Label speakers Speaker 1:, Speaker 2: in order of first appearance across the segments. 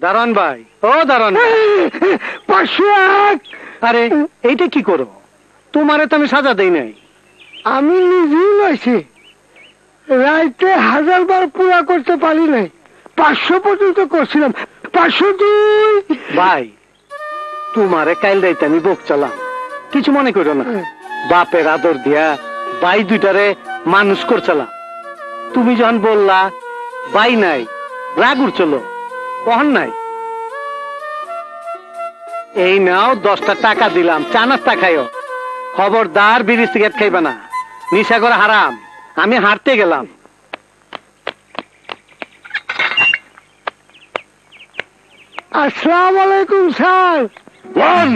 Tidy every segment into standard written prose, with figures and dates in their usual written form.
Speaker 1: দারোয়ান ভাই, ও দারোয়ান,
Speaker 2: 500।
Speaker 1: আরে এইটা কি করো? তোমারে তো আমি সাজা দেই নাই।
Speaker 2: আমি নিজেই লইছি, রাইতে 1000 বার পুরা করতে পারি নাই, 500 পর্যন্ত করছিলাম। 502।
Speaker 1: ভাই তোমারে কাইল রাইতে আমি বক চালাম, কিছু মনে করো না। বাপের আদর দিয়া ভাই দুইটারে মানুষ করছিলাম। তুমি যখন বললা ভাই নাই, রাগ উঠছিল, কখন নাই। এই নাও 10টা টাকা দিলাম, চা নাস্তা খাইও। খবরদার বিড়ি সিগারেট খাইবা না, নিশা করে হারাম। আমি হাঁটতে গেলাম।
Speaker 2: আসসালামু আলাইকুম sir.
Speaker 3: 1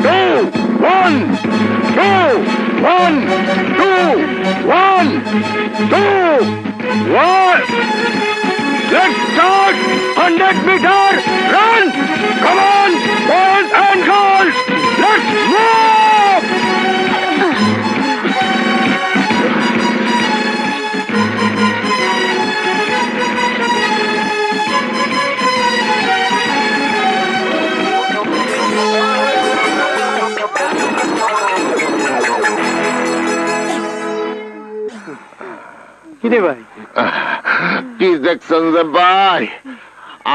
Speaker 3: 2 1 2 1 2 1 2 1 Let's start 100 meter run. Come on, boys and girls, let's move.
Speaker 1: কিরে ভাই,
Speaker 3: কি দেখছেন যে ভাই,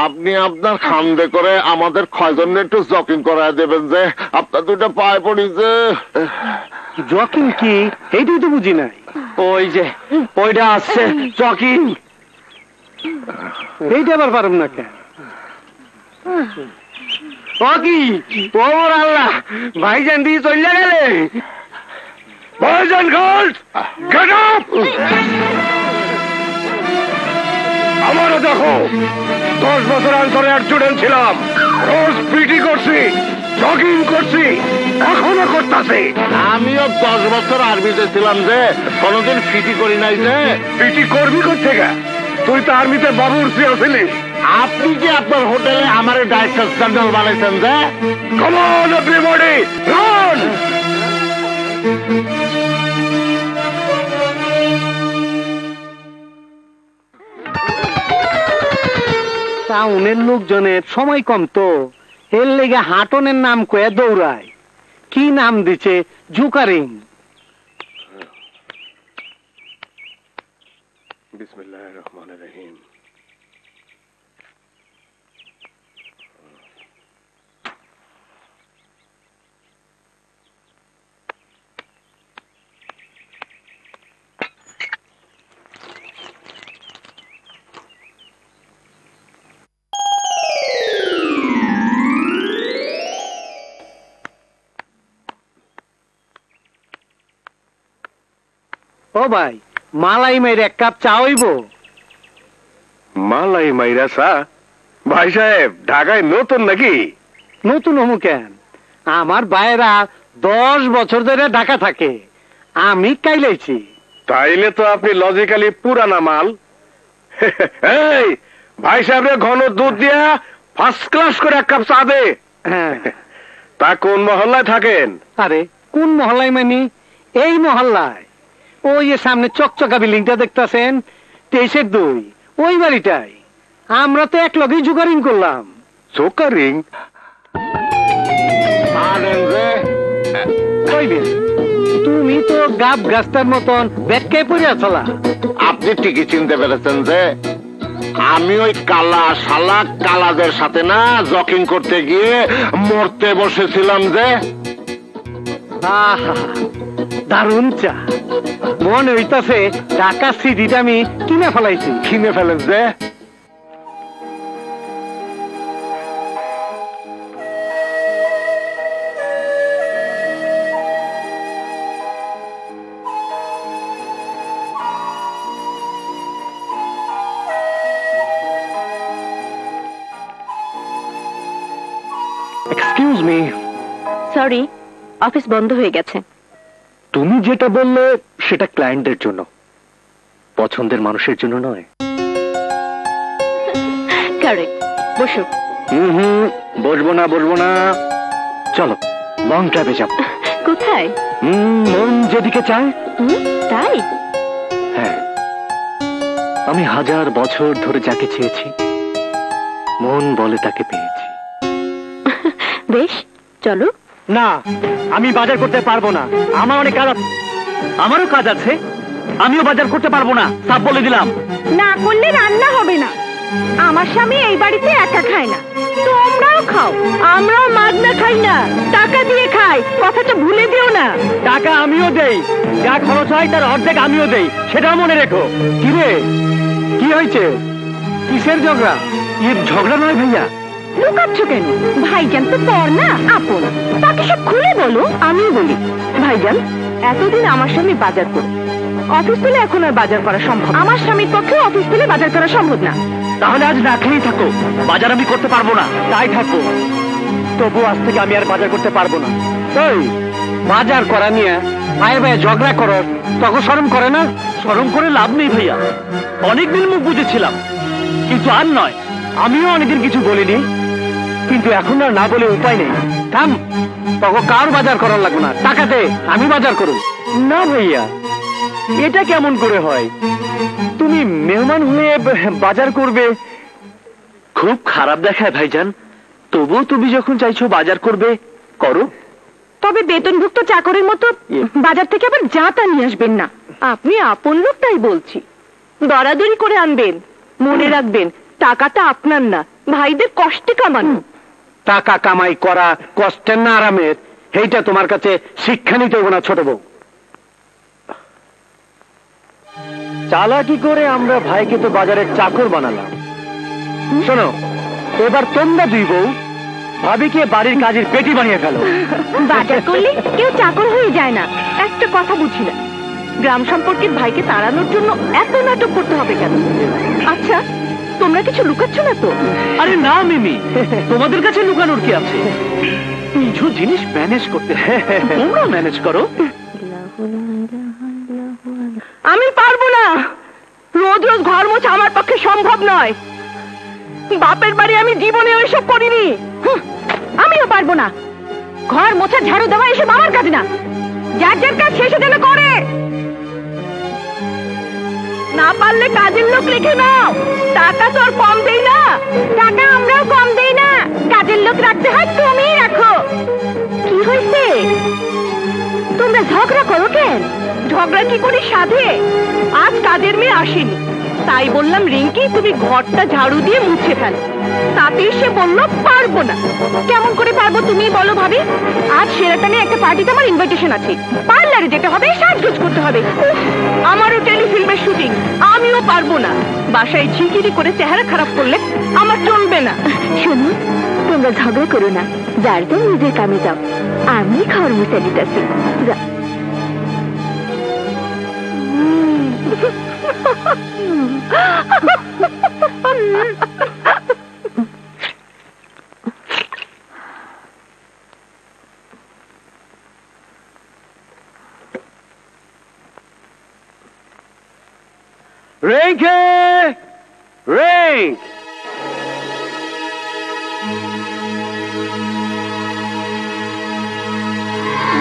Speaker 3: আপনি আপনার খান্দে করে আমাদের কয়জন একটু জকিং করায় দেবেন যে, আপনার দুইটা পায়ে পড়িছে।
Speaker 1: জকিং কি এইটাই তো বুঝি নাই।
Speaker 3: ওই যে ওইটা আসছে জকিং।
Speaker 1: এইটা আবার পারব না কেন?
Speaker 3: ও কি ওর আল্লাহ, ভাইজান দিয়ে চলে গেলে। Boys and girls, get up. আমারও দেখো, 10 বছর আনসারে স্টুডেন্ট ছিলাম, রোজ পিটি করছি, জগিং করছি, এখনো করতেছি। আমিও 10 বছর আর্মিতে ছিলাম যে, কোনোদিন পিটি করি নাই যে। পিটি করবি কোথেকে? তুই তো আর্মিতে বাবুর চেয়ে ছিলি। আপনি কি আপনার হোটেলে আমার ডাইরেক্টর জেনারেল বানাইছেন যে? Come on everybody, run.
Speaker 1: টাউনের লোকজনের সময় কম তো, এর লেগে হাটনের নাম কয়ে দৌড়ায়। কি নাম দিছে? জুকারিং।
Speaker 3: বিসমিল্লাহির রহমানির রহিম।
Speaker 1: ও ভাই, মালাই মেরে 1 কাপ চা হইব?
Speaker 3: মালাই মাইরা চা? ভাই সাহেব, ঢাকায় নতুন নাকি?
Speaker 1: নতুন হমু কেন? আমার ভাইয়েরা 10 বছর ধরে ঢাকা থাকে, আমি কাইলাইছি।
Speaker 3: তাইলে তো আপনি লজিক্যালি পুরানা মাল। এই ভাই সাহেবের ঘন দুধ দিয়া ফার্স্ট ক্লাস করে 1 কাপ চা দে।
Speaker 1: হ্যাঁ।
Speaker 3: তা কোন মহল্লায় থাকেন?
Speaker 1: আরে কোন মহল্লায় মানি? এই মহল্লায়। ওই যে সামনে চকচকা বিল্ডিংটা দেখতেছেন, 23-2, ওই বাড়িটাই। আমরা তো এক লগেই জুকারিং করলাম।
Speaker 3: জোকারিং?
Speaker 1: তুমি তো গাব গাছটার মতন ব্যাটকায় পড়ে আছলা।
Speaker 3: আপনি ঠিকই চিনতে পেরেছেন যে আমি ওই কালা শালা কালাদের সাথে না জকিং করতে গিয়ে মরতে বসেছিলাম যে।
Speaker 1: আহা, দারুণ চা। মনে হইতাছে ঢাকা সিটিটা আমি কিনে ফেলাইছি।
Speaker 3: কিনে ফেলেন যে?
Speaker 1: Excuse me.
Speaker 4: সরি, অফিস বন্ধ হয়ে গেছে।
Speaker 1: তুমি যেটা বললে সেটা ক্লায়েন্টদের জন্য, পছন্দের মানুষের জন্য নয়।
Speaker 4: কারেক্ট, বসো।
Speaker 1: বসবো না, চলো লং ড্রাইভে যাব।
Speaker 4: কোথায়?
Speaker 1: মন যেদিকে চায়।
Speaker 4: তাই?
Speaker 1: হ্যাঁ, আমি 1000 বছর ধরে যাকে চেয়েছি মন বলে তাকে পেয়েছি।
Speaker 4: বেশ, চলো।
Speaker 1: না, আমি বাজার করতে পারবো না, আমার অনেক কাজ আছে। আমারও কাজ আছে, আমিও বাজার করতে পারবো না, সব বলে দিলাম।
Speaker 4: না করলে রান্না হবে না। আমার স্বামী এই বাড়িতে একা খায় না, তোমরাও খাও। আমরাও মাগনা খাই না, টাকা দিয়ে খাই, কথাটা ভুলে দিও না।
Speaker 1: টাকা আমিও দেই, যা খরচ হয় তার অর্ধেক আমিও দেই, সেটাও মনে রেখো। কি রে, কি হয়েছে? কিসের ঝগড়া? ঝগড়া নয় ভাইয়া।
Speaker 4: লুকাচ্ছ কেন? ভাইজান তো পর না আপন, তাকে সব খুলে বলো। আমি বলি, ভাইজান এতদিন আমার স্বামী বাজার করে, অফিস পেলে এখন আর বাজার করা সম্ভব। আমার স্বামীর পক্ষে অফিস পেলে বাজার করা সম্ভব না।
Speaker 1: তাহলে আজ না খেয়েই থাকো, বাজার আমি করতে পারবো না। তাই থাকো, তবু আজ থেকে আমি আর বাজার করতে পারবো না। এই বাজার করা নিয়ে ভাই ভাই ঝগড়া করো, তখন শরম করে না? শরম করে লাভ নেই ভাইয়া, অনেকদিন মুখ বুঝেছিলাম, কিন্তু আর নয়। আমিও অনেকদিন কিছু বলিনি, কিন্তু এখন আর না বলে উপায় নেই। থাম, তখন কার বাজার করার লাগবে না, টাকা দে, আমি বাজার করব। না ভাইয়া, এটা কেমন করে হয়? তুমি মেহমান হয়ে বাজার করবে, খুব খারাপ দেখায় ভাইজান। তবুও তুমি যখন চাইছো বাজার করবে, করো।
Speaker 4: তবে বেতনভুক্ত চাকরের মতো বাজার থেকে আবার যা তা নিয়ে আসবেন না। আপনি আপন লোক, তাই বলছি। দরাদরি করে আনবেন, মনে রাখবেন টাকাটা আপনার না, ভাইদের কষ্টে কামানো।
Speaker 1: টাকা কামাই করা কষ্টের না আরামের, এইটা তোমার কাছে শিক্ষা নিতে হবে না ছোট বউ। চালাকি করে আমরা ভাইকে তো বাজারের চাকর বানালাম। শোনো, এবার তোমরা দুই বউ ভাবিকে বাড়ির কাজের পেটি বানিয়ে ফেলো।
Speaker 4: বাজার করলে কেউ চাকর হয়ে যায় না, একটা কথা বুঝি না। গ্রাম সম্পর্কের ভাইকে তাড়ানোর জন্য এত নাটক করতে হবে কেন? আচ্ছা, তোমরা কিছু লুকাচ্ছ না তো?
Speaker 1: আরে না মিমি, তোমাদের কাছে লুকানোর কি আছে? কিছু জিনিস ম্যানেজ করতে, তোমরা ম্যানেজ করো।
Speaker 4: আমি পারবো না, রোজ রোজ ঘর মোছা আমার পক্ষে সম্ভব নয়। বাপের বাড়ি আমি জীবনে ওইসব করিনি। আমিও পারবো না, ঘর মোছা ঝাড়ু দেওয়া এসব আমার কাজ না। যার যার কাজ শেষে যেন করে। না পারলে কাজের লোক লিখে নাও, টাকা তো আর কম দেই না। টাকা আমরাও কম দেই না, কাজের লোক রাখতে হয়, তুমি রাখো। কি হয়েছে? তোমরা ঝগড়া করো কেন? ঝগড়া কি করে সাধে? আজ কাজের মেয়ে আসেনি, তাই বললাম রিঙ্কি তুমি ঘরটা ঝাড়ু দিয়ে মুছে ফেল। তাতে সে বললো পারবো না। কেমন করে পারবো তুমি বলো ভাবি? আজ সেরাটানে একটা পার্টিতে আমার ইনভাইটেশন আছে, পার্লারে যেতে হবে, সাজগোজ করতে হবে। আমারও টেলিফিল্মের শুটিং, আমিও পারবো না। বাসায় ঝিকিরি করে চেহারা খারাপ করলে আমার চলবে না। শোনো, তোমরা ঝগড়া করো না, যার যার নিজের কামে যাও। আমি ঘর মুছে দিতেছি, যা।
Speaker 1: Rinky! Rink!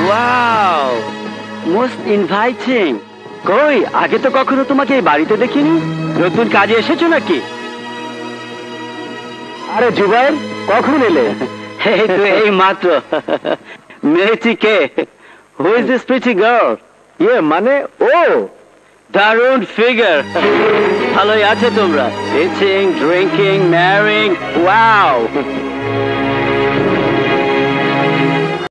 Speaker 1: Wow! Most inviting! কই, আগে তো কখনো তোমাকে এই বাড়িতে দেখিনি। নতুন কাজে এসেছো নাকি? আরে জুবাইর, কখন এলে? এই তো এই মাত্র। মেয়েটি কে? Who is this pretty girl? মানে ও দারুণ ফিগার। ভালোই আছে তোমরা? Eating, drinking, ম্যারিং, wow.